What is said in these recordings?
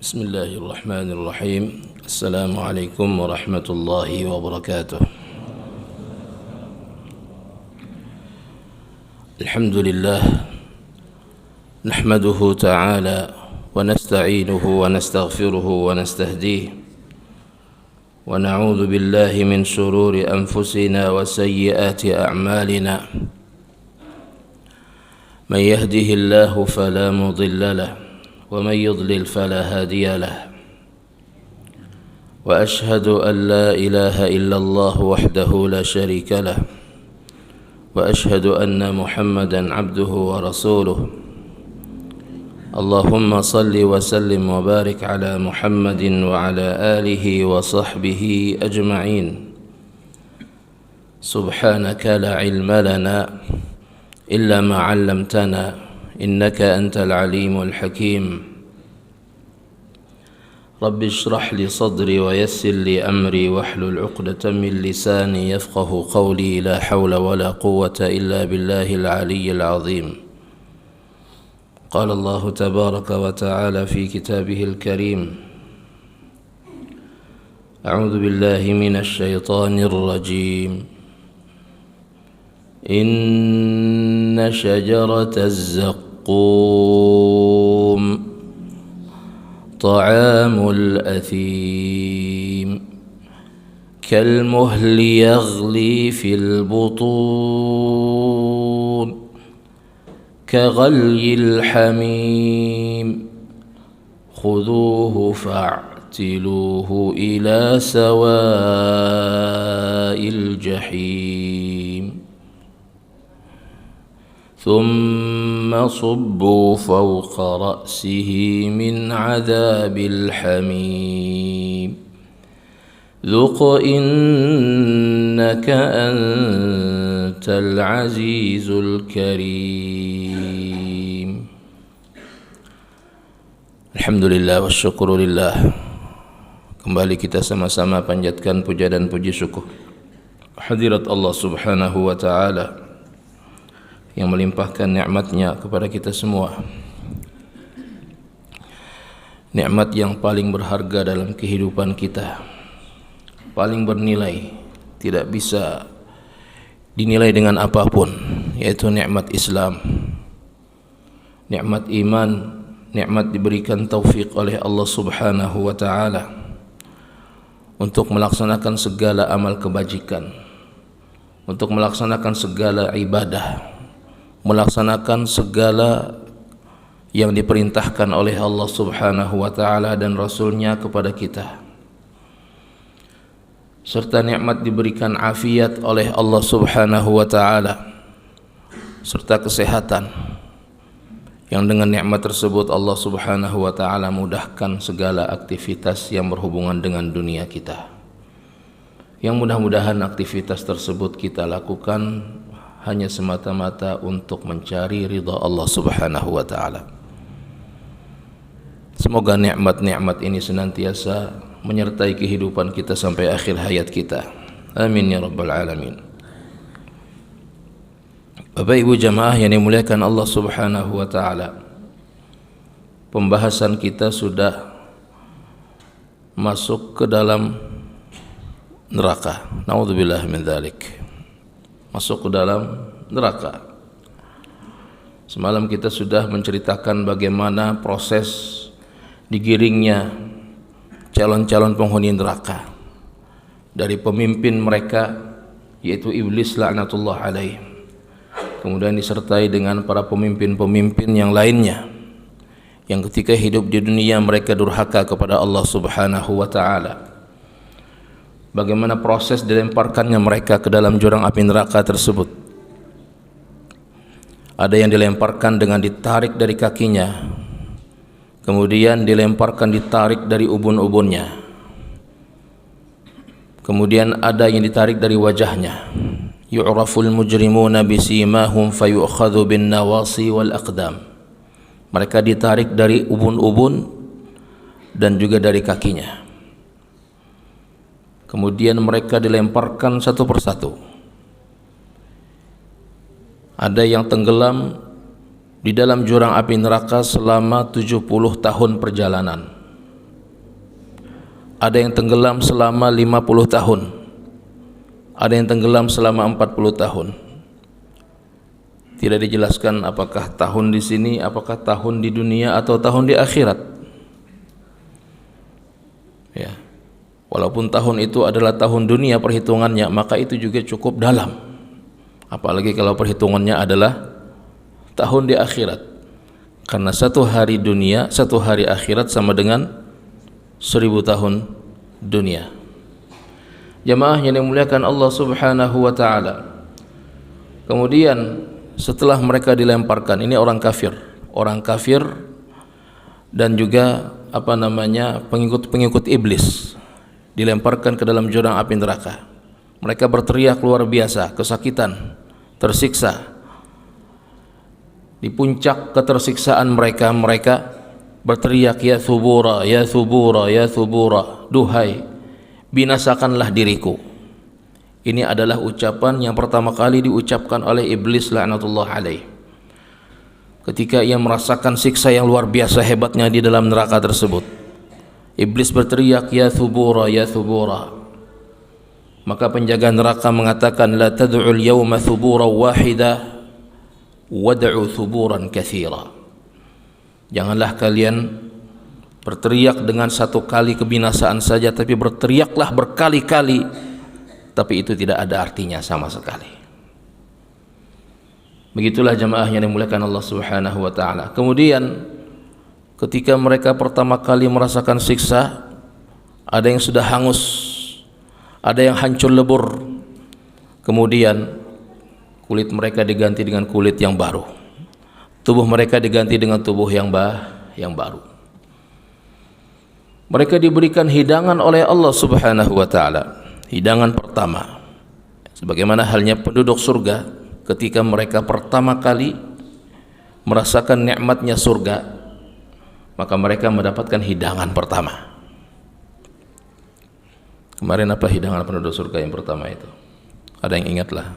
بسم الله الرحمن الرحيم. السلام عليكم ورحمة الله وبركاته. الحمد لله نحمده تعالى ونستعينه ونستغفره ونستهديه ونعوذ بالله من شرور أنفسنا وسيئات أعمالنا. من يهده الله فلا مضل له ومن يضلل فلا هادي له، وأشهد أن لا إله إلا الله وحده لا شريك له، وأشهد أن محمدا عبده ورسوله. اللهم صل وسلم وبارك على محمد وعلى آله وصحبه أجمعين. سبحانك لا علم لنا إلا ما علمتنا إنك أنت العليم الحكيم. رب اشرح لي صدري ويسر لي أمري واحلل عقدة من لساني يفقه قولي. لا حول ولا قوة إلا بالله العلي العظيم. قال الله تبارك وتعالى في كتابه الكريم: أعوذ بالله من الشيطان الرجيم. إن شجرة الزقوم طعام الأثيم كالمهل يغلي في البطون كغلي الحميم خذوه فاعتلوه إلى سواء الجحيم ثم صبوا فوق رأسه من عذاب الحميم ذق إنك أنت العزيز الكريم. Alhamdulillah wa syukurillah. Kembali kita sama-sama panjatkan puja dan puji syukur hadirat Allah subhanahu wa ta'ala yang melimpahkan nikmatnya kepada kita semua. Nikmat yang paling berharga dalam kehidupan kita, paling bernilai, tidak bisa dinilai dengan apapun, yaitu nikmat Islam, nikmat iman, nikmat diberikan taufik oleh Allah subhanahu wa ta'ala untuk melaksanakan segala amal kebajikan, untuk melaksanakan segala ibadah, melaksanakan segala yang diperintahkan oleh Allah subhanahu wa ta'ala dan Rasulnya kepada kita, serta nikmat diberikan afiat oleh Allah subhanahu wa ta'ala, serta kesehatan yang dengan nikmat tersebut Allah subhanahu wa ta'ala mudahkan segala aktivitas yang berhubungan dengan dunia kita, yang mudah-mudahan aktivitas tersebut kita lakukan hanya semata-mata untuk mencari ridha Allah subhanahu wa ta'ala. Semoga nikmat-nikmat ini senantiasa menyertai kehidupan kita sampai akhir hayat kita. Amin ya rabbal alamin. Bapak ibu jamaah yang dimuliakan Allah subhanahu wa ta'ala, pembahasan kita sudah masuk ke dalam neraka. Naudzubillah min dzalik. Masuk ke dalam neraka. Semalam kita sudah menceritakan bagaimana proses digiringnya calon-calon penghuni neraka dari pemimpin mereka, yaitu iblis laknatullah alaih, kemudian disertai dengan para pemimpin-pemimpin yang lainnya yang ketika hidup di dunia mereka durhaka kepada Allah subhanahu wa ta'ala. Bagaimana proses dilemparkannya mereka ke dalam jurang api neraka tersebut. Ada yang dilemparkan dengan ditarik dari kakinya, kemudian dilemparkan ditarik dari ubun-ubunnya, kemudian ada yang ditarik dari wajahnya. Yu'raful mujrimuna bisimahum fayu'khadhu bin nawasi wal aqdam. Mereka ditarik dari ubun-ubun dan juga dari kakinya. Kemudian mereka dilemparkan satu persatu. Ada yang tenggelam di dalam jurang api neraka selama 70 tahun perjalanan. ada yang tenggelam selama 50 tahun, ada yang tenggelam selama 40 tahun. Tidak dijelaskan apakah tahun di sini, apakah tahun di dunia atau tahun di akhirat. Ya. Walaupun tahun itu adalah tahun dunia perhitungannya, maka itu juga cukup dalam. Apalagi kalau perhitungannya adalah tahun di akhirat. Karena satu hari dunia, satu hari akhirat sama dengan 1000 tahun dunia. Jamaah yang dimuliakan Allah Subhanahu wa taala. Kemudian setelah mereka dilemparkan, ini orang kafir dan juga pengikut-pengikut iblis, dilemparkan ke dalam jurang api neraka. Mereka berteriak luar biasa, kesakitan, tersiksa. Di puncak ketersiksaan mereka berteriak, ya thubura, ya thubura, ya thubura, duhai binasakanlah diriku. Ini adalah ucapan yang pertama kali diucapkan oleh iblis laknatullah alaih ketika ia merasakan siksa yang luar biasa hebatnya di dalam neraka tersebut. Iblis berteriak, ya thubura, ya thubura. Maka penjaga neraka mengatakan, la tad'ul yawma thubura wahida wad'u thuburan katsira. Janganlah kalian berteriak dengan satu kali kebinasaan saja, tapi berteriaklah berkali-kali, tapi itu tidak ada artinya sama sekali. Begitulah jamaah yang dimuliakan Allah Subhanahu wa taala. Kemudian ketika mereka pertama kali merasakan siksa, ada yang sudah hangus, ada yang hancur lebur. Kemudian kulit mereka diganti dengan kulit yang baru, tubuh mereka diganti dengan tubuh yang baru. Mereka diberikan hidangan oleh Allah Subhanahu wa taala. Hidangan pertama, sebagaimana halnya penduduk surga ketika mereka pertama kali merasakan nikmatnya surga, maka mereka mendapatkan hidangan pertama. Kemarin apa hidangan penduduk surga yang pertama itu? Ada yang ingatlah?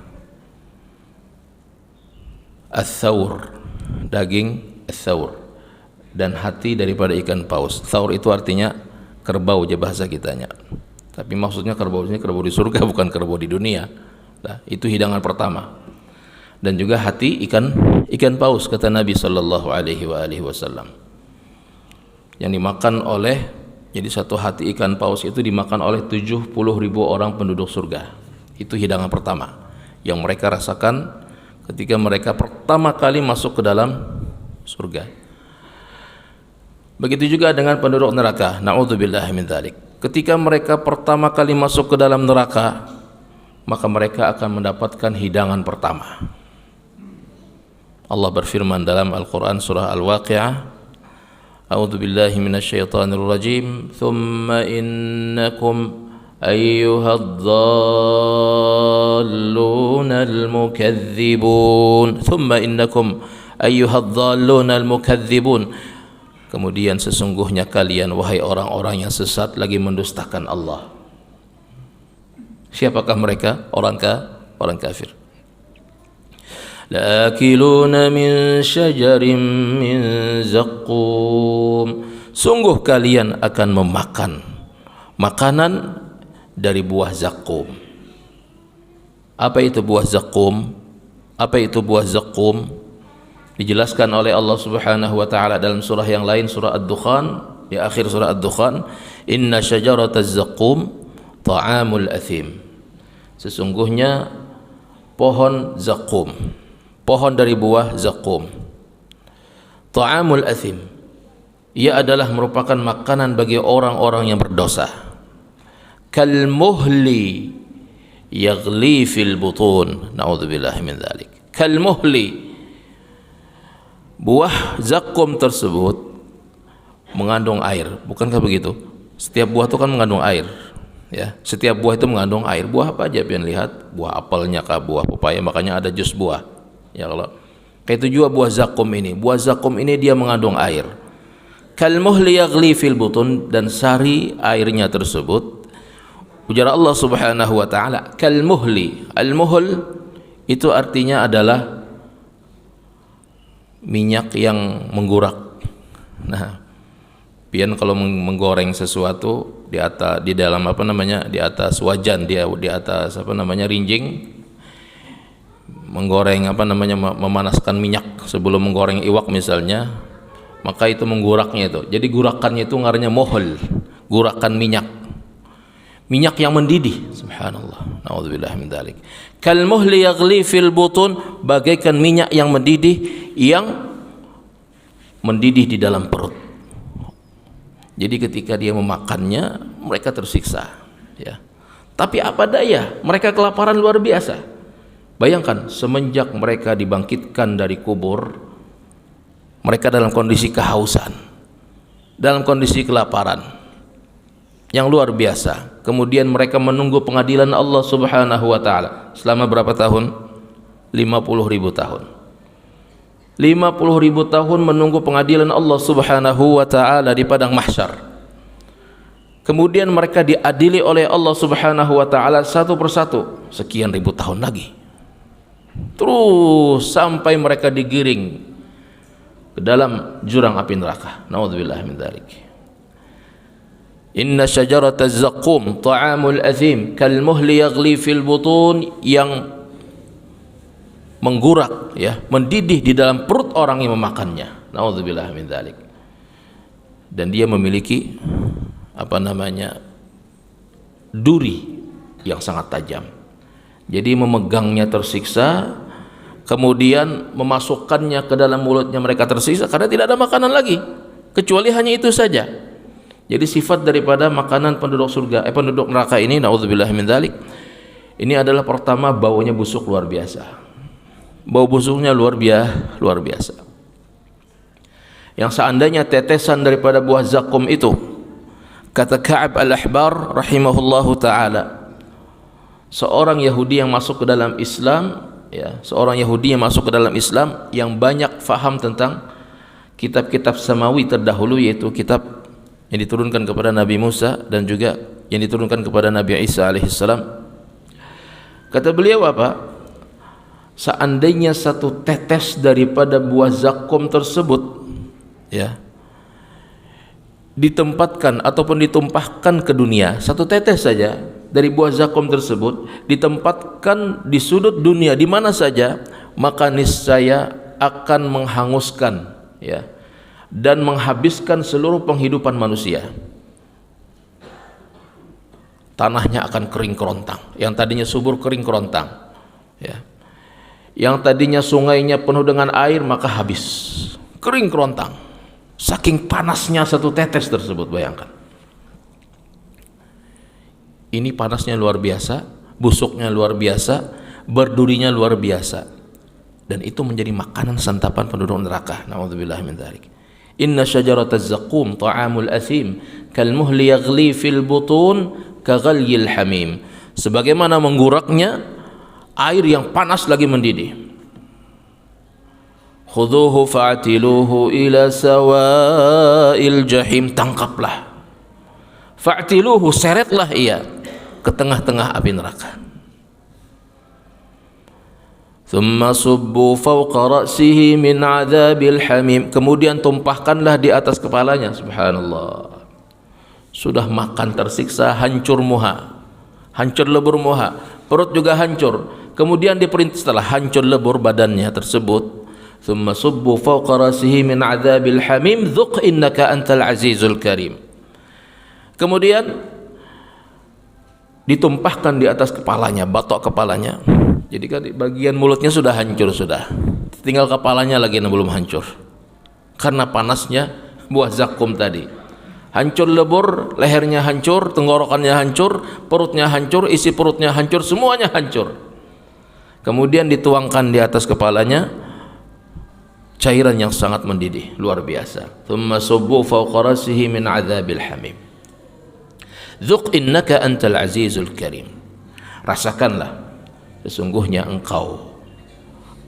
Ats-tsaur, daging ats-tsaur, dan hati daripada ikan paus. Tsaur itu artinya kerbau aja bahasa kitanya. Tapi maksudnya kerbau ini kerbau di surga, bukan kerbau di dunia. Nah, itu hidangan pertama. Dan juga hati ikan paus, kata Nabi sallallahu alaihi wasallam. Yang dimakan oleh, jadi satu hati ikan paus itu dimakan oleh 70.000 orang penduduk surga. Itu hidangan pertama yang mereka rasakan ketika mereka pertama kali masuk ke dalam surga. Begitu juga dengan penduduk neraka. Na'udzubillahi min dzalik. Ketika mereka pertama kali masuk ke dalam neraka, maka mereka akan mendapatkan hidangan pertama. Allah berfirman dalam Al-Quran surah Al-Waqi'ah, A'udzubillahi minasyaitonirrajim, thumma innakum ayyuhadhdallunal mukadzibun. Thumma innakum ayyuhadhdallunal mukadzibun. Kemudian sesungguhnya kalian, wahai orang-orang yang sesat lagi mendustakan Allah. Siapakah mereka? Orang kafir. La'akiluna min syajarin min zaqqum. Sungguh kalian akan memakan makanan dari buah zaqqum. Apa itu buah zaqqum? Apa itu buah zaqqum? Dijelaskan oleh Allah Subhanahu wa taala dalam surah yang lain, surah Ad-Dukhan, di akhir surah Ad-Dukhan, inna syajarataz zaqqum ta'amul athim. Sesungguhnya pohon zaqqum, pohon dari buah zaqqum, ta'amul athim, ia adalah merupakan makanan bagi orang-orang yang berdosa. Kal muhli yaghli fil butun. Na'udzubillahi min dzalik. Kal muhli, buah zakum tersebut mengandung air, bukankah begitu? Setiap buah itu kan mengandung air, ya. Setiap buah itu mengandung air. Buah apa aja? Pian lihat, buah apelnya kah, buah pepaya, makanya ada jus buah. Ya kalau kayak itu juga buah zakum ini. Buah zakum ini dia mengandung air. Kal muhli yaghli fil butun, dan sari airnya tersebut, ujar Allah Subhanahu wa taala, kal muhli. Al muhl itu artinya adalah minyak yang menggurak. Nah, pian kalau menggoreng sesuatu di dalam di atas wajan, di atas rinjing, menggoreng memanaskan minyak sebelum menggoreng iwak misalnya, maka itu mengguraknya itu. Jadi gurakannya itu ngarannya mohol, gurakan minyak yang mendidih. Subhanallah, naudzubillah min dzalik. Kal muhli yaghli fil butun, bagaikan minyak yang mendidih di dalam perut. Jadi ketika dia memakannya, mereka tersiksa, ya. Tapi apa daya, mereka kelaparan luar biasa. Bayangkan, semenjak mereka dibangkitkan dari kubur, mereka dalam kondisi kehausan, dalam kondisi kelaparan yang luar biasa. Kemudian mereka menunggu pengadilan Allah Subhanahu wa taala selama berapa tahun? 50.000 tahun. 50.000 tahun menunggu pengadilan Allah Subhanahu wa taala di padang mahsyar. Kemudian mereka diadili oleh Allah Subhanahu wa taala satu persatu, sekian ribu tahun lagi. Terus sampai mereka digiring ke dalam jurang api neraka. Naudzubillah min dzalik. Inna syajarataz zaqqum ta'amul athim kal muhli yaghli fil butun, yang menggurak, ya, mendidih di dalam perut orang yang memakannya. Naudzubillah min dzalik. Dan dia memiliki duri yang sangat tajam. Jadi memegangnya tersiksa, kemudian memasukkannya ke dalam mulutnya mereka tersiksa karena tidak ada makanan lagi kecuali hanya itu saja. Jadi sifat daripada makanan penduduk penduduk neraka ini, naudzubillah min dzalik, ini adalah pertama, baunya busuk luar biasa. Bau busuknya luar biasa. Yang seandainya tetesan daripada buah zakum itu, kata Ka'ab al-Ahbar rahimahullahu taala, seorang Yahudi yang masuk ke dalam Islam, ya, seorang Yahudi yang masuk ke dalam Islam yang banyak faham tentang kitab-kitab samawi terdahulu, yaitu kitab yang diturunkan kepada Nabi Musa dan juga yang diturunkan kepada Nabi Isa alaihissalam. Kata beliau apa? Seandainya satu tetes daripada buah zakum tersebut, ya, ditempatkan ataupun ditumpahkan ke dunia, satu tetes saja dari buah zakum tersebut ditempatkan di sudut dunia di mana saja, maka niscaya akan menghanguskan, ya, dan menghabiskan seluruh penghidupan manusia. Tanahnya akan kering kerontang, yang tadinya subur kering kerontang, ya. Yang tadinya sungainya penuh dengan air, maka habis, kering kerontang, saking panasnya satu tetes tersebut. Bayangkan, ini panasnya luar biasa, busuknya luar biasa, berdurinya luar biasa, dan itu menjadi makanan santapan penduduk neraka. Naudzubillah min dzalik. Inna syajarataz zaqqum ta'amul athim kal muhli yaghli fil butun ka ghalyil hamim, sebagaimana mengguraknya air yang panas lagi mendidih. Khudhuhu fa'tiluhu ila sawa'il jahim, tangkaplah, fa'tiluhu, seretlah ia ke tengah-tengah api neraka. Thumma subbu fawqa ra'sihi min 'adzabil hamim, kemudian tumpahkanlah di atas kepalanya. Subhanallah, sudah makan tersiksa, hancur muha, hancur lebur muha, perut juga hancur. Kemudian diperintah, setelah hancur lebur badannya tersebut, thumma subbu fawqa ra'sihi min 'adzabil hamim dzuq innaka antal azizul karim. Kemudian ditumpahkan di atas kepalanya, batok kepalanya. Jadi kan bagian mulutnya sudah hancur, sudah tinggal kepalanya lagi yang belum hancur karena panasnya buah zakum tadi. Hancur lebur, lehernya hancur, tenggorokannya hancur, perutnya hancur, isi perutnya hancur, semuanya hancur. Kemudian dituangkan di atas kepalanya cairan yang sangat mendidih, luar biasa. Thumma subbu fawqa ra'sihi min 'adzabil hamim. Dzuq innaka antal azizul karim. Rasakanlah, sesungguhnya engkau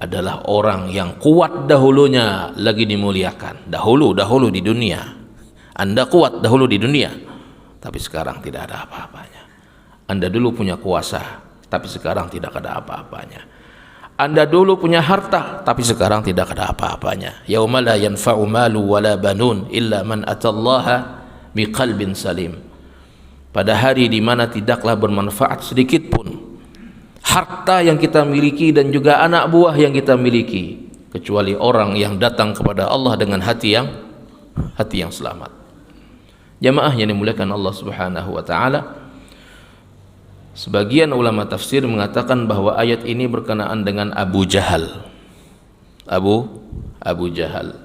adalah orang yang kuat dahulunya, lagi dimuliakan. Dahulu di dunia Anda kuat dahulu di dunia, tapi sekarang tidak ada apa-apanya. Anda dulu punya kuasa, tapi sekarang tidak ada apa-apanya. Anda dulu punya harta, tapi sekarang tidak ada apa-apanya. Yauma la yanfa'u malu wala banun illa man atallaha biqalbin salim. pada hari di mana tidaklah bermanfaat sedikit pun harta yang kita miliki dan juga anak buah yang kita miliki, kecuali orang yang datang kepada Allah dengan hati yang selamat. Jamaah yang dimuliakan Allah Subhanahu wa taala, sebagian ulama tafsir mengatakan bahwa ayat ini berkenaan dengan Abu Jahal. Abu Jahal.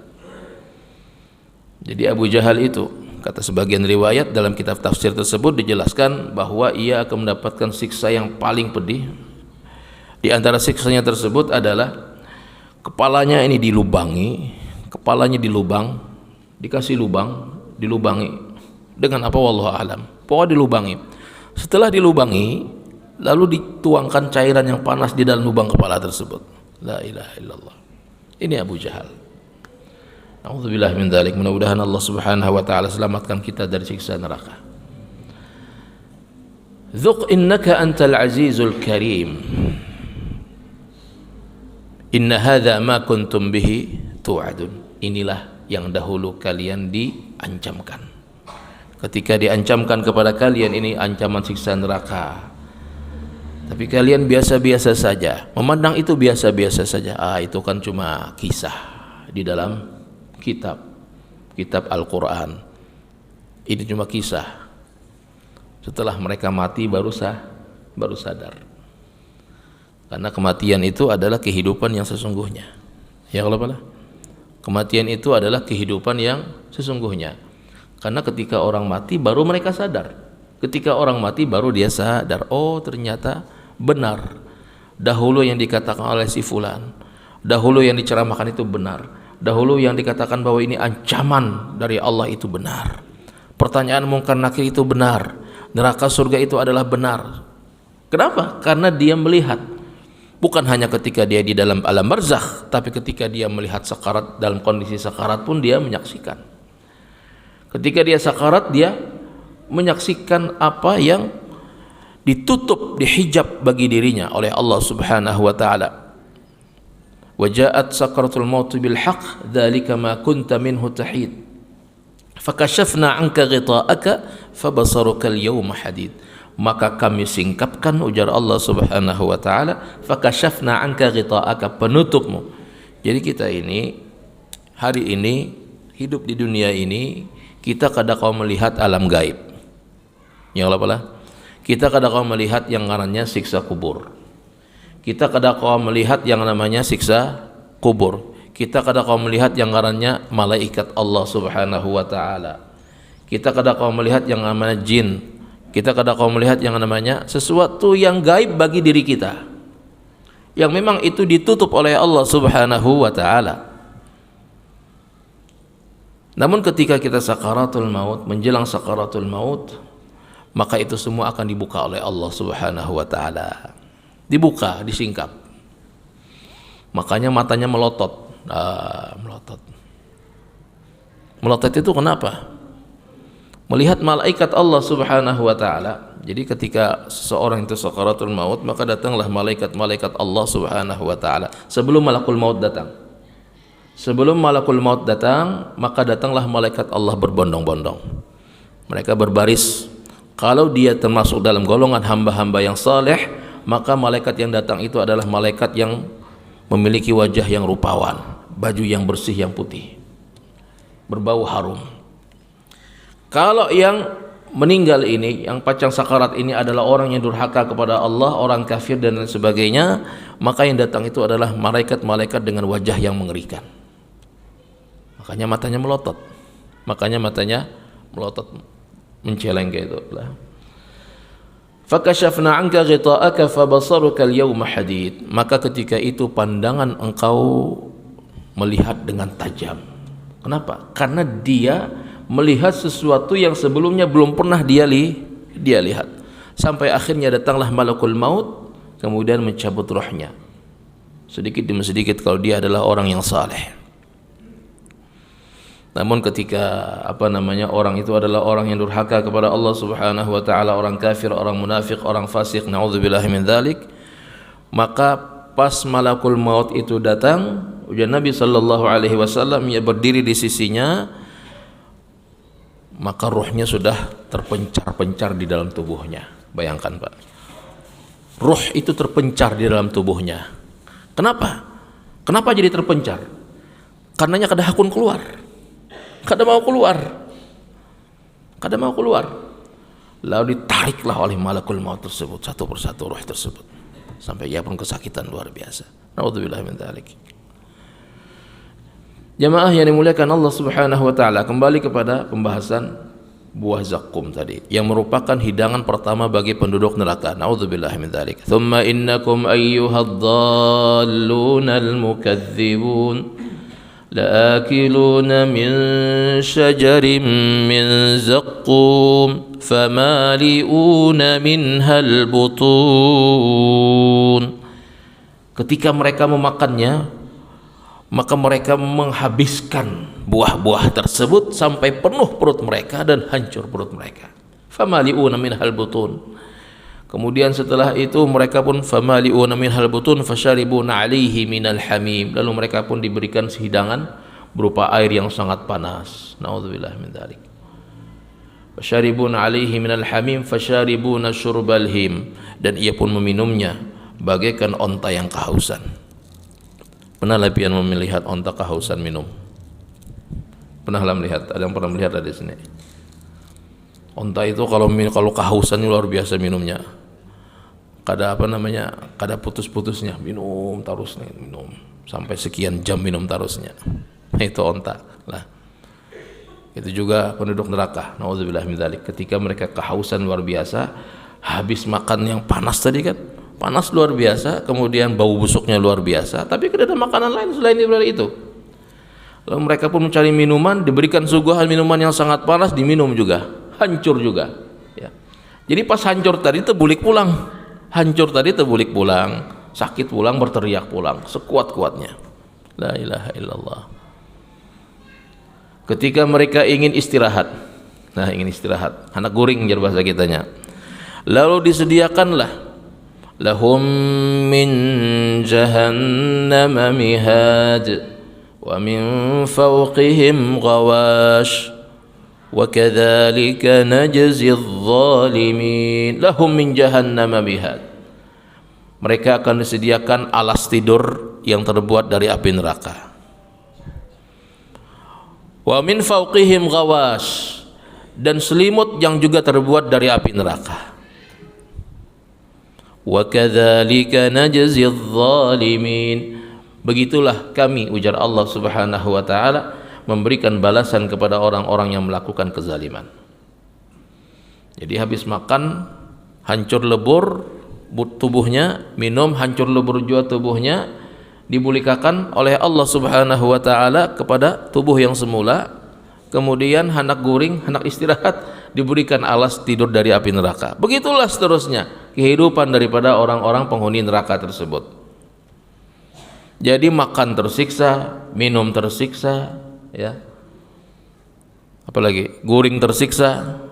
Jadi Abu Jahal itu, kata sebagian riwayat dalam kitab tafsir tersebut dijelaskan bahwa ia akan mendapatkan siksa yang paling pedih. Di antara siksanya tersebut adalah kepalanya ini dilubangi, kepalanya dikasih lubang, dilubangi dengan apa wallahu alam. Pokoknya dilubangi. Setelah dilubangi, lalu dituangkan cairan yang panas di dalam lubang kepala tersebut. La ilaha illallah. Ini Abu Jahal. A'udzubillah min dzalik. Mudah-mudahan Allah Subhanahu wa taala selamatkan kita dari siksa neraka. Dzuq innaka antal azizul karim. Inna hadza ma kuntum bihi tu'adun. Inilah yang dahulu kalian diancamkan. Ketika diancamkan kepada kalian ini ancaman siksa neraka, tapi kalian biasa-biasa saja, memandang itu biasa-biasa saja. Itu kan cuma kisah di dalam kitab Al-Quran. Ini cuma kisah. Setelah mereka mati baru sadar. Karena kematian itu adalah kehidupan yang sesungguhnya. Ya kalau apa? Kematian itu adalah kehidupan yang sesungguhnya. Karena ketika orang mati baru mereka sadar. Ketika orang mati baru dia sadar, oh ternyata benar. Dahulu yang dikatakan oleh si fulan, dahulu yang diceramahkan itu benar. Dahulu yang dikatakan bahwa ini ancaman dari Allah itu benar. Pertanyaan mungkar nakir itu benar. Neraka surga itu adalah benar. Kenapa? Karena dia melihat. Bukan hanya ketika dia di dalam alam barzakh, tapi ketika dia melihat sakarat, dalam kondisi sakarat pun dia menyaksikan. Ketika dia sakarat, dia menyaksikan apa yang ditutup, dihijab bagi dirinya oleh Allah Subhanahu wa taala. Wa ja'at sakratul maut bil haqq dzalika ma kunta minhu tahid. Fakashafna 'anka ghita'aka fabasaruka al-yawma hadid. Maka kami singkapkan, ujar Allah Subhanahu wa taala, fakashafna 'anka ghita'aka, penutupmu. Jadi kita ini hari ini hidup di dunia ini, kita kadang melihat alam gaib. Yang apa? Kita kadang melihat yang namanya siksa kubur. Kita kadang melihat yang namanya siksa kubur. Kita kadang melihat yang namanya malaikat Allah Subhanahu wa taala. Kita kadang melihat yang namanya jin. Kita kadang melihat yang namanya sesuatu yang gaib bagi diri kita, yang memang itu ditutup oleh Allah Subhanahu wa taala. Namun ketika kita sakaratul maut, menjelang sakaratul maut, maka itu semua akan dibuka oleh Allah Subhanahu wa taala. Dibuka, disingkap. Makanya matanya melotot. Melotot itu kenapa? Melihat malaikat Allah Subhanahu wa taala. Jadi ketika seseorang itu sakaratul maut, maka datanglah malaikat-malaikat Allah Subhanahu wa taala sebelum malakul maut datang. Sebelum malakul maut datang, maka datanglah malaikat Allah berbondong-bondong. Mereka berbaris. Kalau dia termasuk dalam golongan hamba-hamba yang saleh, maka malaikat yang datang itu adalah malaikat yang memiliki wajah yang rupawan, baju yang bersih yang putih, berbau harum. Kalau yang meninggal ini, yang pacang sakarat ini adalah orang yang durhaka kepada Allah, orang kafir dan lain sebagainya, maka yang datang itu adalah malaikat-malaikat dengan wajah yang mengerikan. Makanya matanya melotot. Menceleng kayak itu lah. Fakashafna 'anka ghita'aka fabasaruka al-yawma hadid. Maka ketika itu pandangan engkau melihat dengan tajam. Kenapa? Karena dia melihat sesuatu yang sebelumnya belum pernah dia lihat. Sampai akhirnya datanglah malakul maut, kemudian mencabut rohnya. Sedikit demi sedikit kalau dia adalah orang yang saleh. Namun ketika orang itu adalah orang yang durhaka kepada Allah Subhanahu wa taala, orang kafir, orang munafik, orang fasik, naudzubillahi min dzalik, maka pas malakul maut itu datang, ujar Nabi sallallahu alaihi wasallam, ia berdiri di sisinya, maka ruhnya sudah terpencar-pencar di dalam tubuhnya. Bayangkan Pak, ruh itu terpencar di dalam tubuhnya. Kenapa? Kenapa jadi terpencar? Karenanya kada hakun keluar, kada mau keluar, kada mau keluar. Lalu ditariklah oleh malakul maut tersebut satu persatu ruh tersebut, sampai ia pun kesakitan luar biasa. Naudzubillah min dzalik. Jamaah yang dimuliakan Allah Subhanahu wa taala, kembali kepada pembahasan buah zakum tadi yang merupakan hidangan pertama bagi penduduk neraka. Naudzubillah min dzalik. Tsumma innakum ayyuhadh-dhallunal mukadzibun la'akiluna min syajarin min zaqqum famali'una minhal butun. Ketika mereka memakannya, maka mereka menghabiskan buah-buah tersebut sampai penuh perut mereka dan hancur perut mereka. Famali'una minhal butun. Kemudian setelah itu mereka pun famali'una minhal butun fasharibuna 'alaihi minal hamim. Lalu mereka pun diberikan hidangan berupa air yang sangat panas. Nauzubillah min dzalik. Fasharibuna 'alaihi minal hamim fasharibuna syurbal him, dan ia pun meminumnya bagaikan onta yang kehausan. Pernah pian melihat onta kehausan minum? Pernahlah melihat? Ada yang pernah melihat di sini? Onta itu kalau kehausan luar biasa minumnya. Kada kada putus-putusnya, minum terus nih, minum sampai sekian jam minum terusnya. Itu onta. Lah. Itu juga penduduk neraka. Nauzubillah min dzalik. Ketika mereka kehausan luar biasa, habis makan yang panas tadi kan, panas luar biasa, kemudian bau busuknya luar biasa, tapi tidak ada makanan lain selain dari itu. Lalu mereka pun mencari minuman, diberikan suguhan minuman yang sangat panas, diminum juga, hancur juga. Ya. Jadi pas hancur tadi terbulik pulang, sakit pulang, berteriak pulang, sekuat-kuatnya. La ilaha illallah. Ketika mereka ingin istirahat, anak guring jar bahasa kitanya. Lalu disediakanlah lahum min jahannam mihad wa min fawqihim ghawash wa kadzalika najzi adh-dhalimin. Lahum min jahannam mihad. Mereka akan disediakan alas tidur yang terbuat dari api neraka. Wa min fawqihim ghawash, dan selimut yang juga terbuat dari api neraka. Wa kadzalika najzi adh-dhalimin. Begitulah kami, ujar Allah Subhanahu wa taala, memberikan balasan kepada orang-orang yang melakukan kezaliman. Jadi habis makan hancur lebur tubuhnya, minum hancur lebur juga tubuhnya, dibulikakan oleh Allah Subhanahu wa taala kepada tubuh yang semula. Kemudian hendak guring, hendak istirahat, diberikan alas tidur dari api neraka. Begitulah seterusnya kehidupan daripada orang-orang penghuni neraka tersebut. Jadi makan tersiksa, minum tersiksa, ya. Apalagi guring tersiksa.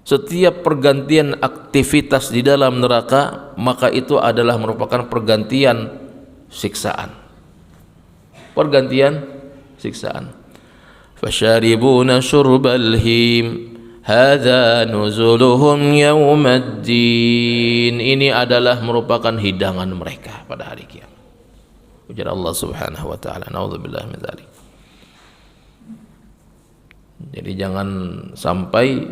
Setiap pergantian aktivitas di dalam neraka, maka itu adalah merupakan pergantian siksaan. Pergantian siksaan. Fasharibuna syurbal him hadza nuzuluhum yaumaddin. Ini adalah merupakan hidangan mereka pada hari kiamat. Ujar Allah Subhanahu wa taala. Naudzubillah min dzalik. Jadi jangan sampai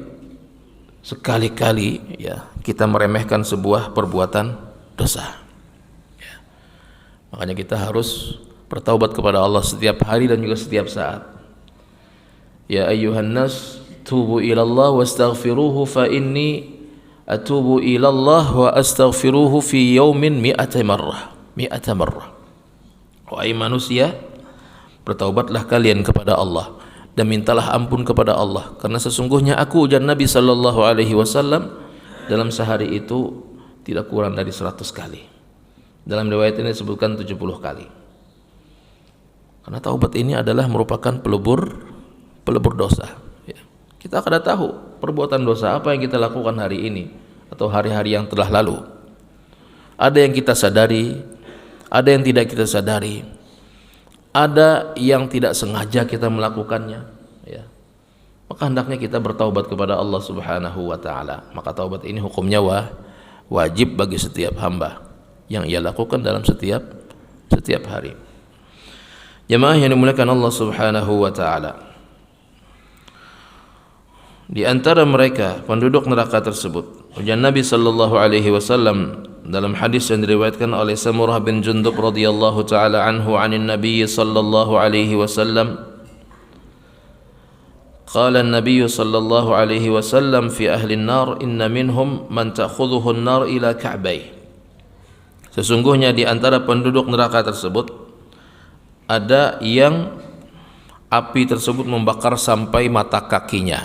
sekali-kali ya kita meremehkan sebuah perbuatan dosa. Ya. Makanya kita harus bertaubat kepada Allah setiap hari dan juga setiap saat. Ya ayyuhan nas tubu ilallah wastaghfiruhu fa inni atubu ilallah wa astaghfiruhu fi yaumin mi'ata marrah. Wahai manusia, bertaubatlah kalian kepada Allah dan mintalah ampun kepada Allah, karena sesungguhnya aku, ujar Nabi sallallahu alaihi wasallam, dalam sehari itu tidak kurang dari 100 kali. Dalam riwayat ini disebutkan 70 kali. Karena taubat ini adalah merupakan pelebur dosa. Ya. Kita akan tahu perbuatan dosa apa yang kita lakukan hari ini atau hari-hari yang telah lalu. Ada yang kita sadari, ada yang tidak kita sadari. Ada yang tidak sengaja kita melakukannya, ya. maka hendaknya kita bertaubat kepada Allah Subhanahu wa taala. Maka taubat ini hukumnya wajib bagi setiap hamba yang ia lakukan dalam setiap hari. Jemaah yang dimuliakan Allah Subhanahu wa taala, di antara mereka penduduk neraka tersebut, ujar Nabi sallallahu alaihi wasallam dalam hadis yang diriwayatkan oleh Samurah bin Jundub radhiyallahu taala anhu anin Nabi sallallahu alaihi wasallam, qala an-nabiy sallallahu alaihi wasallam fi ahli an-nar inna minhum man ta'khudhuhu an-nar ila ka'bai. Sesungguhnya di antara penduduk neraka tersebut ada yang api tersebut membakar sampai mata kakinya.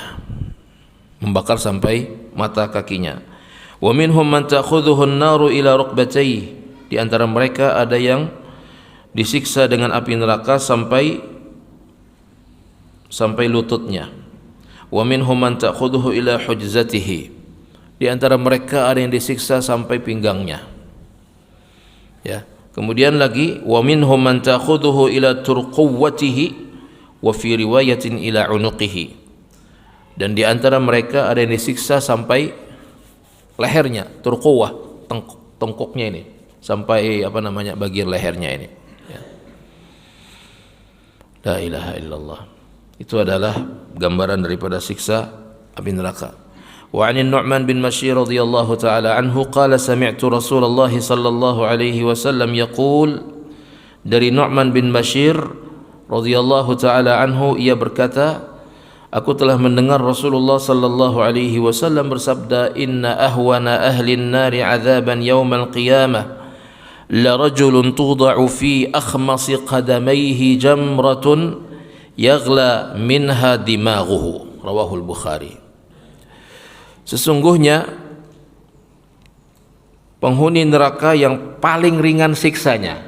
Wa minhum man ta'khudhuhu an-naru ila rukbatayhi. Di antara mereka ada yang disiksa dengan api neraka sampai lututnya. Wa minhum man ta'khudhuhu ila hujzatihi. Di antara mereka ada yang disiksa sampai pinggangnya. Ya. Kemudian lagi wa minhum man ta'khudhuhu ila turquwwatihi wa fi riwayatin ila unuqihi. Dan di antara mereka ada yang disiksa sampai lehernya, turquwah, tengkuknya ini, sampai bagian lehernya ini. Ya. La ilaha illallah. Itu adalah gambaran daripada siksa api neraka. Wa 'an Nu'man bin Bashir radhiyallahu taala anhu qala sami'tu Rasulullah sallallahu alaihi wasallam yaqul, dari Nu'man bin Bashir radhiyallahu taala anhu ia berkata, aku telah mendengar Rasulullah sallallahu alaihi wasallam bersabda, inna ahwana ahli an-nari 'adzaban yaumal qiyamah la rajulun tuda'u fi akhmasi qadamayhi jamratun yaghla minha dimaghuhu. Rawahul Bukhari. Sesungguhnya penghuni neraka yang paling ringan siksanya,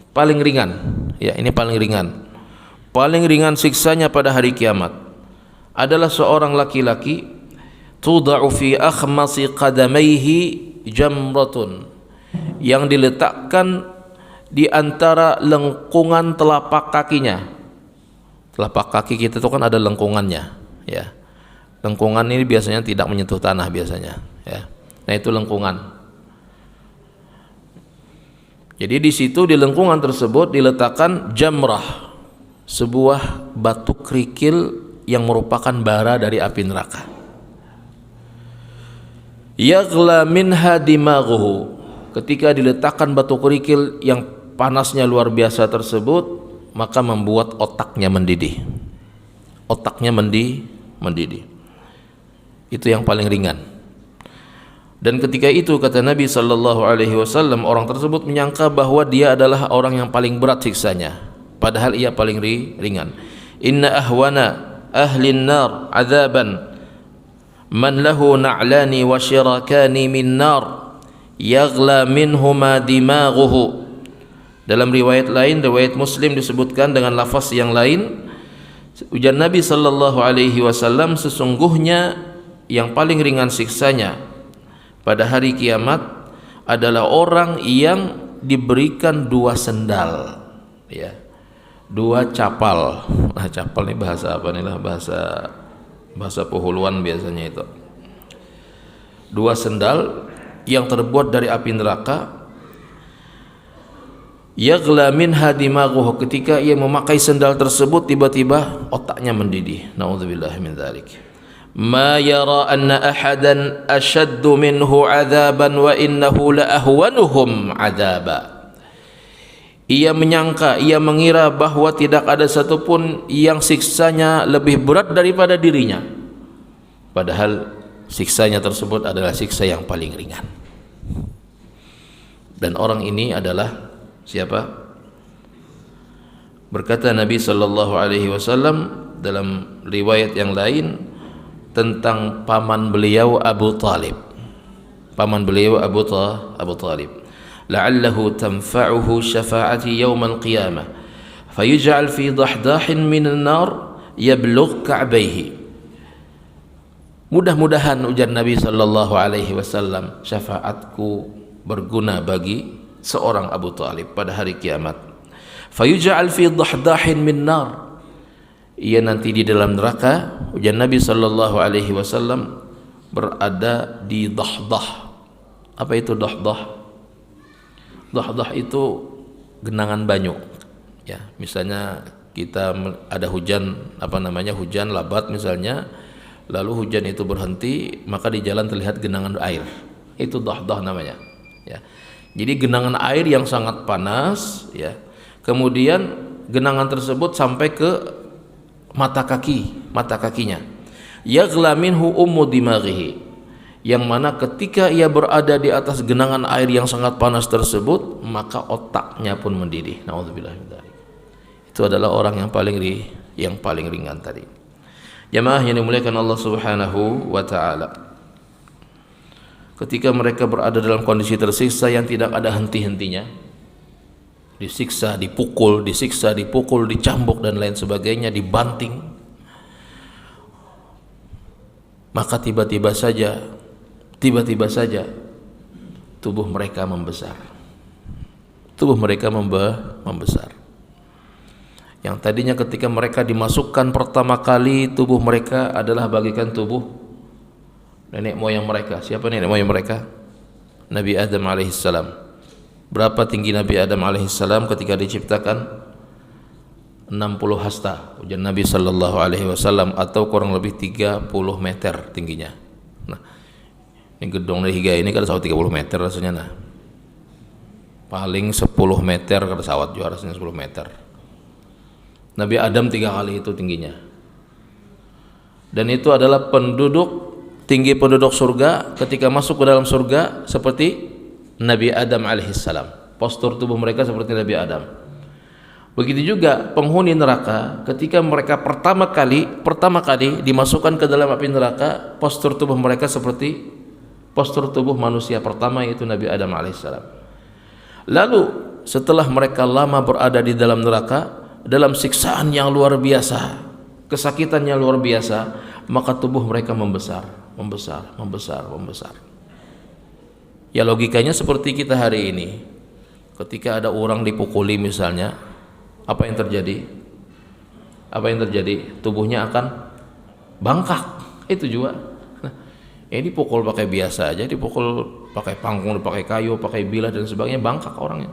paling ringan, ya ini paling ringan siksanya pada hari kiamat adalah seorang laki-laki tuda'u fi akhmasi qadamayhi jamratun, yang diletakkan di antara lengkungan telapak kakinya. Telapak kaki kita itu kan ada lengkungannya, ya. Lengkungan ini biasanya tidak menyentuh tanah biasanya, ya. Nah, itu lengkungan. Jadi di situ di lengkungan tersebut diletakkan jamrah, sebuah batu kerikil yang merupakan bara dari api neraka. Yaghla minha dimaghuhu. Ketika diletakkan batu kerikil yang panasnya luar biasa tersebut, maka membuat otaknya mendidih. Otaknya mendidih. Itu yang paling ringan. Dan ketika itu kata Nabi sallallahu alaihi wasallam, orang tersebut menyangka bahwa dia adalah orang yang paling berat siksanya, padahal ia paling ringan. Inna ahwana ahli an-nar 'adzaban man lahu na'lani wa shirakani min nar yaghla minhuma dimaghuhu. Dalam riwayat lain, riwayat Muslim, disebutkan dengan lafaz yang lain, ujar Nabi sallallahu alaihi wasallam, sesungguhnya yang paling ringan siksanya pada hari kiamat adalah orang yang diberikan dua sendal, ya, dua capal. Nah, capal ini bahasa apa nih lah, bahasa Pohuluan biasanya itu. Dua sendal yang terbuat dari api neraka. Yaghla minha dimaghuhu. Ketika ia memakai sendal tersebut, tiba-tiba otaknya mendidih. Nauzubillahi min dzalik. Ma yara anna ahadan ashaddu minhu 'adzaban wa innahu la ahwanuhum 'adzaba. Ia menyangka, ia mengira bahwa tidak ada satupun yang siksanya lebih berat daripada dirinya, padahal siksanya tersebut adalah siksa yang paling ringan. Dan orang ini adalah siapa? Berkata Nabi sallallahu alaihi wasallam dalam riwayat yang lain tentang paman beliau Abu Talib. Paman beliau Abu Talib. La'allahu tanfa'uhu syafa'ati yawmal qiyamah fayuj'al fi dahdahin minan nar yablugh ka'bayhi. Mudah-mudahan, ujar Nabi sallallahu alaihi wasallam, syafaatku berguna bagi seorang Abu Talib pada hari kiamat. Fayuj'al fi dahdahin min nar, ia nanti di dalam neraka. Ujar Nabi sallallahu alaihi wasallam, berada di dahdah. Apa itu dahdah? Dahdah itu genangan banyu. Ya, misalnya kita ada hujan, hujan lebat misalnya, lalu hujan itu berhenti, maka di jalan terlihat genangan air. Itu dahdah namanya. Ya. Jadi genangan air yang sangat panas, ya. Kemudian genangan tersebut sampai ke mata kakinya. Yaghla minhu ummu dimaghihi, yang mana ketika ia berada di atas genangan air yang sangat panas tersebut, maka otaknya pun mendidih. Nauzubillah min dzalik. Itu adalah orang yang paling ringan tadi. Jamaah yang dimuliakan Allah Subhanahu wa taala. Ketika mereka berada dalam kondisi tersiksa yang tidak ada henti-hentinya, disiksa, dipukul, dicambuk dan lain sebagainya, dibanting, maka tiba-tiba saja tubuh mereka membesar. Yang tadinya ketika mereka dimasukkan pertama kali, tubuh mereka adalah bagaikan tubuh nenek moyang mereka. Siapa nenek moyang mereka? Nabi Adam alaihissalam. Berapa tinggi Nabi Adam alaihissalam ketika diciptakan? 60 hasta, ujar Nabi sallallahu alaihi wasallam, atau kurang lebih 30 meter tingginya. Nah, ini gedung dari higa ini kan 30 meter rasanya. Nah, paling 10 meter kalau pesawat juga rasanya 10 meter. Nabi Adam 3 kali itu tingginya. Dan itu adalah tinggi penduduk surga ketika masuk ke dalam surga seperti Nabi Adam alaihissalam. Postur tubuh mereka seperti Nabi Adam. Begitu juga penghuni neraka ketika mereka pertama kali dimasukkan ke dalam api neraka, postur tubuh mereka seperti postur tubuh manusia pertama, yaitu Nabi Adam alaihissalam. Lalu setelah mereka lama berada di dalam neraka, dalam siksaan yang luar biasa, kesakitan yang luar biasa, maka tubuh mereka membesar. Ya, logikanya seperti kita hari ini. Ketika ada orang dipukuli misalnya, apa yang terjadi? Tubuhnya akan bangkak. Itu juga. Nah, ini dipukul pakai biasa aja, dipukul pakai panggung, pakai kayu, pakai bilah dan sebagainya, bangkak orangnya.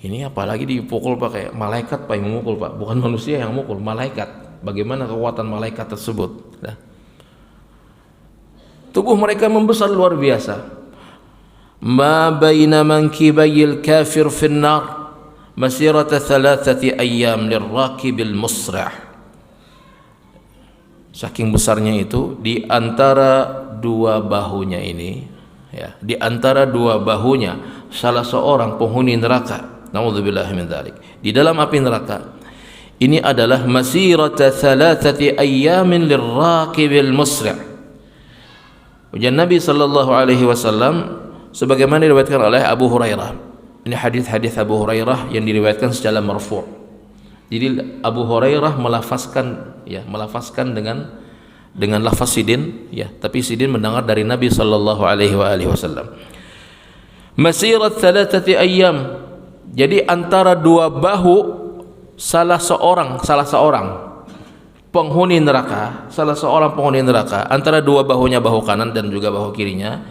Ini apalagi dipukul pakai malaikat, Pak, yang memukul, Pak, bukan manusia yang memukul, malaikat. Bagaimana kekuatan malaikat tersebut? Nah, tubuh mereka membesar luar biasa. Ma baina mankibayil kafir finnar masirata 3 ayyam lirrakibil musrah. Saking besarnya itu, di antara dua bahunya ini, ya, di antara dua bahunya salah seorang penghuni neraka, naudzubillah min dzalik, di dalam api neraka, ini adalah masirata 3 ayyamin lirrakibil musri'. Ujar Nabi sallallahu alaihi wasallam sebagaimana diriwayatkan oleh Abu Hurairah. Ini hadis Abu Hurairah yang diriwayatkan secara marfu'. Jadi Abu Hurairah melafazkan dengan lafaz sidin, ya, tapi sidin mendengar dari Nabi sallallahu alaihi wasallam. Masirat 3 ayyam. Jadi antara dua bahu salah seorang penghuni neraka, antara dua bahunya, bahu kanan dan juga bahu kirinya,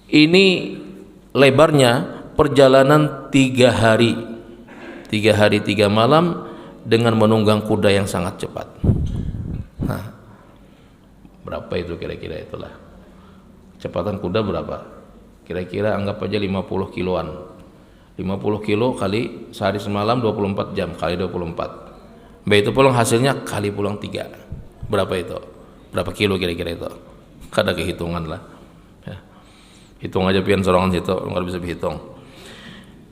ini lebarnya perjalanan 3 hari 3 malam dengan menunggang kuda yang sangat cepat. Nah, berapa itu kira-kira itulah kecepatan kuda berapa? Kira-kira anggap aja 50 kiloan. 50 kilo kali sehari semalam 24 jam kali 24. Itu pulang hasilnya kali pulang 3. Berapa itu? Berapa kilo kira-kira itu? Kada kehitungan lah. Ya. Hitung aja pian sorangan situ, enggak bisa dihitung.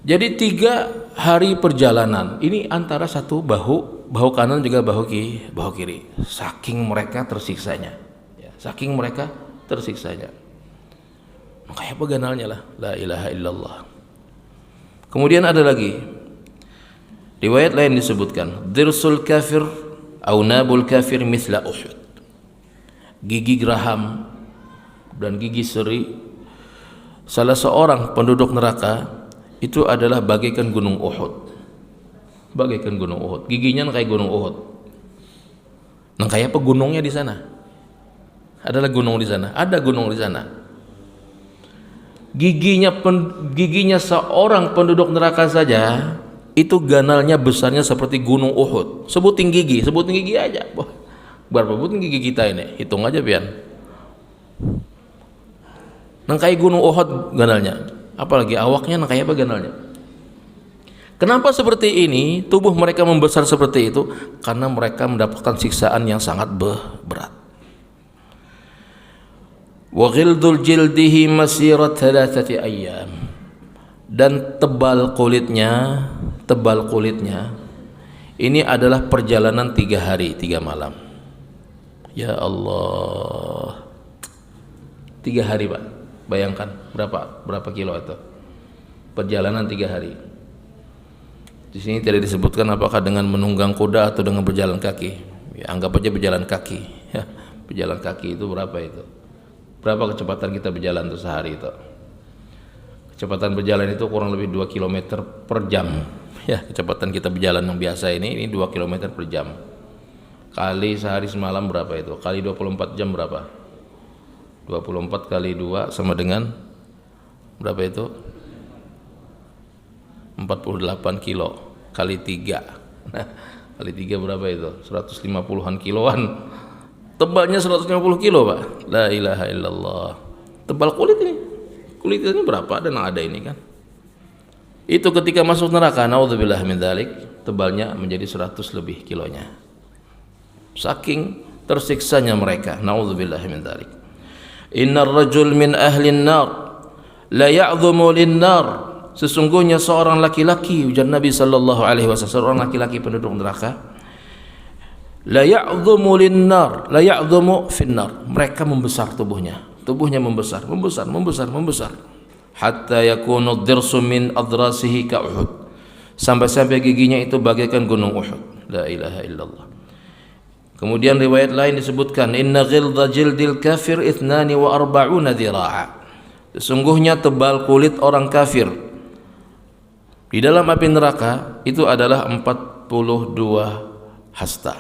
Jadi 3 hari perjalanan. Ini antara satu bahu kanan juga bahu kiri. Saking mereka tersiksanya. Ya, Makanya peganalnya lah, la ilaha illallah. Kemudian ada lagi riwayat lain disebutkan, dirsul kafir au nabul kafir mithla Uhud. Gigi geraham dan gigi seri salah seorang penduduk neraka itu adalah bagaikan gunung Uhud. Giginya kayak gunung Uhud. Nah, kayak apa gunungnya di sana? Adalah gunung di sana. Ada gunung di sana. Giginya seorang penduduk neraka saja itu ganalnya besarnya seperti gunung Uhud. Sebutin gigi aja. Wah, berapa butin gigi kita ini? Hitung aja pian. Nang kayak gunung Uhud ganalnya. Apalagi awaknya nang kayak apa ganalnya? Kenapa seperti ini? Tubuh mereka membesar seperti itu karena mereka mendapatkan siksaan yang sangat berat. Wa ghildul jildihi masirat 3 ayyam. Dan tebal kulitnya ini adalah perjalanan 3 hari 3 malam. Ya Allah, 3 hari Pak, bayangkan berapa kilo itu perjalanan 3 hari. Di sini tidak disebutkan apakah dengan menunggang kuda atau dengan berjalan kaki. Ya, anggap aja berjalan kaki. Ya, berjalan kaki itu berapa itu? Berapa kecepatan kita berjalan tuh sehari itu? Kecepatan berjalan itu kurang lebih 2 km per jam. Ya, kecepatan kita berjalan yang biasa ini 2 km per jam. Kali sehari semalam berapa itu? Kali 24 jam berapa? 24 kali 2 sama dengan berapa itu? 48 kilo kali 3. Nah, kali 3 berapa itu? 150-an kiloan. Tebalnya 150 kilo, Pak. La ilaha illallah. Tebal kulit ini. Kulit ini berapa? Dan ada ini kan. Itu ketika masuk neraka, naudzubillah min dzalik, tebalnya menjadi 100 lebih kilonya. Saking tersiksanya mereka, naudzubillah min dzalik. Innar rajul min ahli an-nar la ya'dhumu lin-nar. Sesungguhnya seorang laki-laki, ujar Nabi sallallahu alaihi wasallam, seorang laki-laki penduduk neraka, la ya'dhumu lin-nar, la ya'dhumu fin-nar. Mereka membesar tubuhnya membesar hatta yakunu ad-dirsu min adrasihi ka Uhud, sampai giginya itu bagaikan gunung Uhud. La ilaha illallah. Kemudian riwayat lain disebutkan, inna ghilza jildil kafir 42 dhira'a. Sesungguhnya tebal kulit orang kafir di dalam api neraka itu adalah 42 hasta.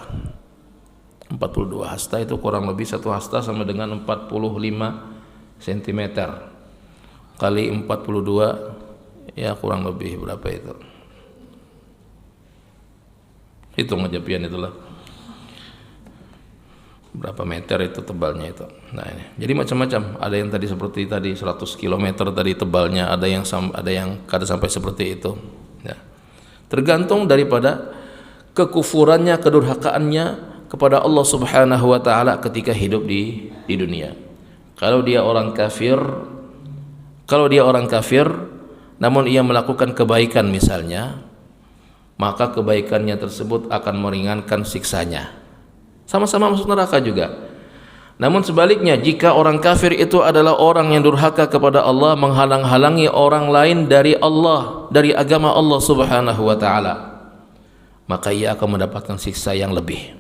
42 hasta itu kurang lebih 1 hasta sama dengan 45 cm kali 42, ya kurang lebih berapa itu? Hitung aja pian itulah. Berapa meter itu tebalnya itu. Nah, ini. Jadi macam-macam. Ada yang tadi seperti tadi 100 km tadi tebalnya, ada yang kadang sampai seperti itu. Ya. Tergantung daripada kekufurannya, kedurhakaannya kepada Allah Subhanahu wa taala ketika hidup di dunia. Kalau dia orang kafir namun ia melakukan kebaikan misalnya, maka kebaikannya tersebut akan meringankan siksanya. Sama-sama masuk neraka juga. Namun sebaliknya, jika orang kafir itu adalah orang yang durhaka kepada Allah, menghalang-halangi orang lain dari Allah, dari agama Allah Subhanahu wa taala, maka ia akan mendapatkan siksa yang lebih.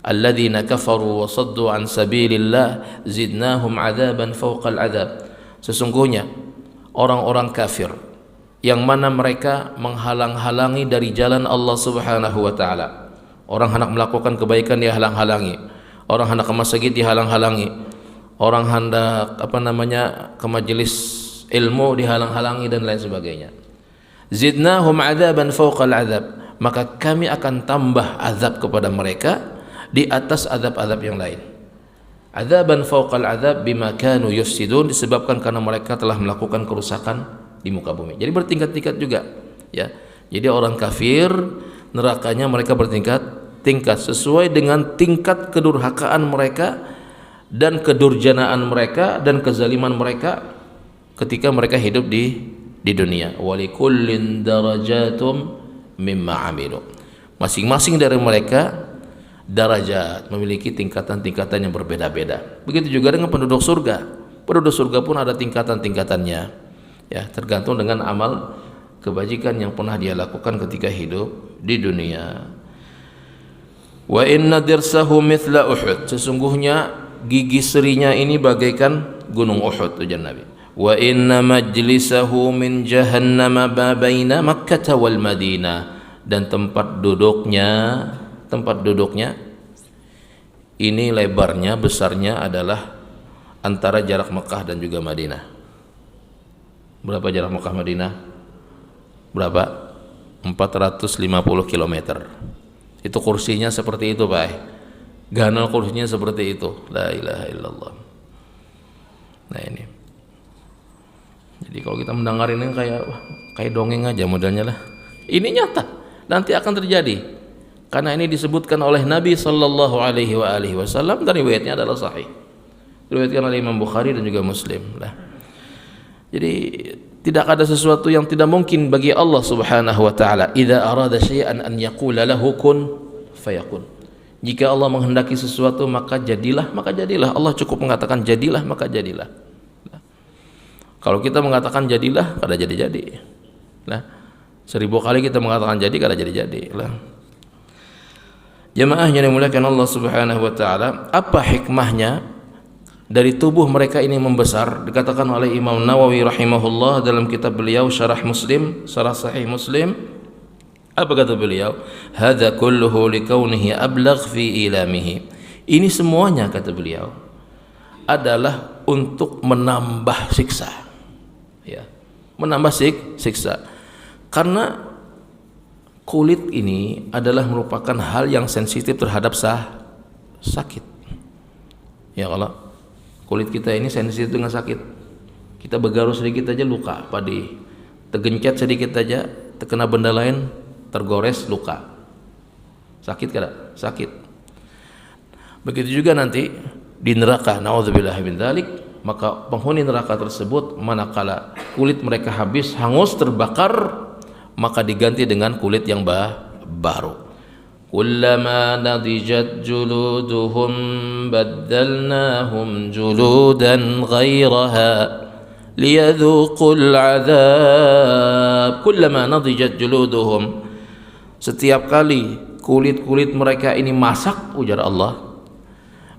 Alladzina kafaru wa saddu an sabilillah zidnahum 'adzaban fawqal 'adzab. Sesungguhnya orang-orang kafir yang mana mereka menghalang-halangi dari jalan Allah Subhanahu wa taala. Orang hendak melakukan kebaikan dia halang-halangi. Orang hendak ke masjid dihalang-halangi. Orang hendak ke majelis ilmu dihalang-halangi dan lain sebagainya. Zidnahum 'adzaban fawqal 'adzab. Maka kami akan tambah azab kepada mereka di atas azab-azab yang lain. Adzaban fawqal adzab bima kanu yufsidun, disebabkan karena mereka telah melakukan kerusakan di muka bumi. Jadi bertingkat-tingkat juga, ya. Jadi orang kafir nerakanya mereka bertingkat-tingkat sesuai dengan tingkat kedurhakaan mereka dan kedurjanaan mereka dan kezaliman mereka ketika mereka hidup di dunia. Walikullin darajatum mimma amilu. Masing-masing dari mereka darajat, memiliki tingkatan-tingkatan yang berbeda-beda. Begitu juga dengan penduduk surga. Penduduk surga pun ada tingkatan-tingkatannya. Ya, tergantung dengan amal kebajikan yang pernah dia lakukan ketika hidup di dunia. Wa inna dirsahu mithla Uhud. Sesungguhnya gigi serinya ini bagaikan gunung Uhud, ujar Nabi. Wa inna majlisahu min jahannama baina Makkah wal Madinah. Dan tempat duduknya ini lebarnya, besarnya adalah antara jarak Mekah dan juga Madinah. Berapa jarak Mekah Madinah? Berapa? 450 km. Itu kursinya seperti itu, Pak. Ganal kursinya seperti itu. La ilaha illallah. Nah ini. Jadi kalau kita mendengar ini kayak dongeng aja modelnya lah. Ini nyata, nanti akan terjadi. Karena ini disebutkan oleh Nabi sallallahu alaihi wasallam dan riwayatnya adalah sahih. Diriwayatkan oleh Imam Bukhari dan juga Muslim. Nah. Jadi tidak ada sesuatu yang tidak mungkin bagi Allah Subhanahu wa taala. Idza arada syai'an an yaqula lahu kun fayakun. Jika Allah menghendaki sesuatu maka jadilah, maka jadilah. Allah cukup mengatakan jadilah, maka jadilah. Nah. Kalau kita mengatakan jadilah, kada jadi-jadi. Nah, 1000 kali kita mengatakan jadi, kada jadi-jadi. Nah. Jemaah yang dimuliakan Allah Subhanahu wa taala, apa hikmahnya dari tubuh mereka ini membesar? Dikatakan oleh Imam Nawawi rahimahullah dalam kitab beliau Syarah Muslim, Syarah Sahih Muslim. Apa kata beliau? Hadza kulluhu likaunihi ablagh fi ilamihi. Ini semuanya, kata beliau, adalah untuk menambah siksa. Ya, menambah siksa. Karena kulit ini adalah merupakan hal yang sensitif terhadap sakit. Ya Allah, kulit kita ini sensitif dengan sakit. Kita bergaru sedikit aja luka, padi tergencet sedikit aja, terkena benda lain, tergores luka. Sakit kada? Sakit. Begitu juga nanti di neraka, naudzubillah min dzalik, maka penghuni neraka tersebut manakala kulit mereka habis, hangus, terbakar, maka diganti dengan kulit yang baru. Kullama nadijat juluduhum baddalnahum juludan ghairaha liyadhuqul adzab. Kullama nadijat juluduhum, setiap kali kulit-kulit mereka ini masak, ujar Allah,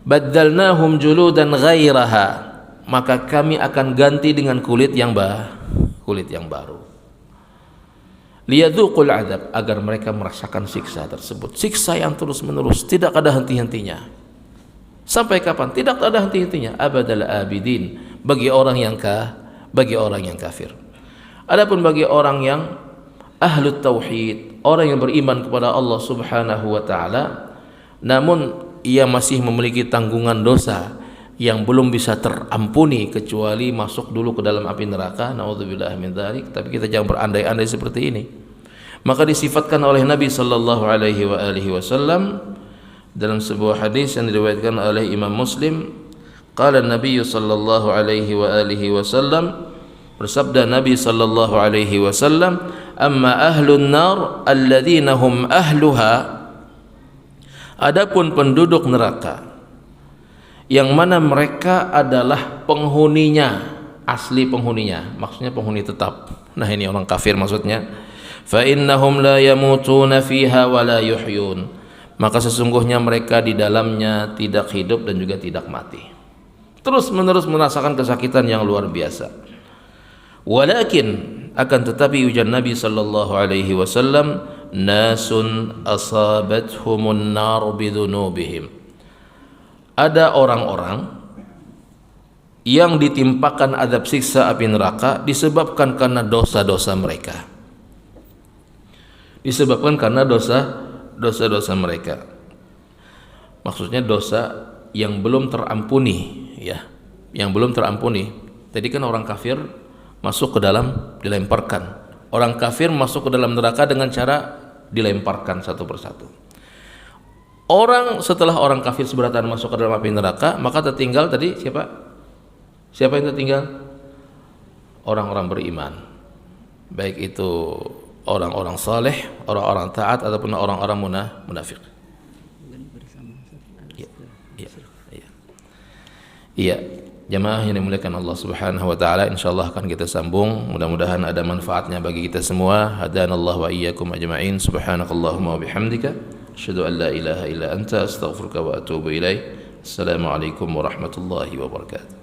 baddalnahum juludan ghairaha, maka kami akan ganti dengan kulit yang baru. Liyadzuqul adzab, agar mereka merasakan siksa tersebut. Siksa yang terus-menerus, tidak ada henti-hentinya. Sampai kapan? Tidak ada henti-hentinya. Abadal abidin, bagi orang yang kafir. Adapun bagi orang yang ahlut tauhid, orang yang beriman kepada Allah Subhanahu wa taala, namun ia masih memiliki tanggungan dosa yang belum bisa terampuni kecuali masuk dulu ke dalam api neraka, naudzubillah min dzalik. Tapi kita jangan berandai-andai seperti ini. Maka disifatkan oleh Nabi sallallahu alaihi wasallam dalam sebuah hadis yang diriwayatkan oleh Imam Muslim, qala Nabi sallallahu alaihi wasallam, bersabda Nabi sallallahu alaihi wasallam, amma ahlun nar alladzina hum ahluha, adapun penduduk neraka yang mana mereka adalah penghuninya, asli penghuninya, maksudnya penghuni tetap. Nah ini orang kafir maksudnya. Fa innahum la yamutuna fiha wa la yuhyun, maka sesungguhnya mereka di dalamnya tidak hidup dan juga tidak mati. Terus menerus merasakan kesakitan yang luar biasa. Walakin, akan tetapi ujar Nabi sallallahu alaihi wasallam, nasun asabathumun nar bidhunubihim, ada orang-orang yang ditimpakan azab siksa api neraka disebabkan karena dosa-dosa mereka. Disebabkan karena dosa-dosa mereka. Maksudnya dosa yang belum terampuni, ya. Yang belum terampuni. Tadi kan orang kafir masuk ke dalam, dilemparkan. Orang kafir masuk ke dalam neraka dengan cara dilemparkan satu persatu. Orang setelah orang kafir seberatan masuk ke dalam api neraka, maka tertinggal tadi siapa? Siapa yang tertinggal? Orang-orang beriman. Baik itu orang-orang saleh, orang-orang taat ataupun orang-orang munafik. Iya. Jamaah yang dimuliakan Allah Subhanahu wa taala, insyaallah akan kita sambung. Mudah-mudahan ada manfaatnya bagi kita semua. Hadanallahu wa iyyakum ajma'in. Subhanakallahumma wa bihamdika asyhadu an la ilaha illa anta astaghfiruka wa atubu ilaik. Assalamualaikum warahmatullahi wabarakatuh.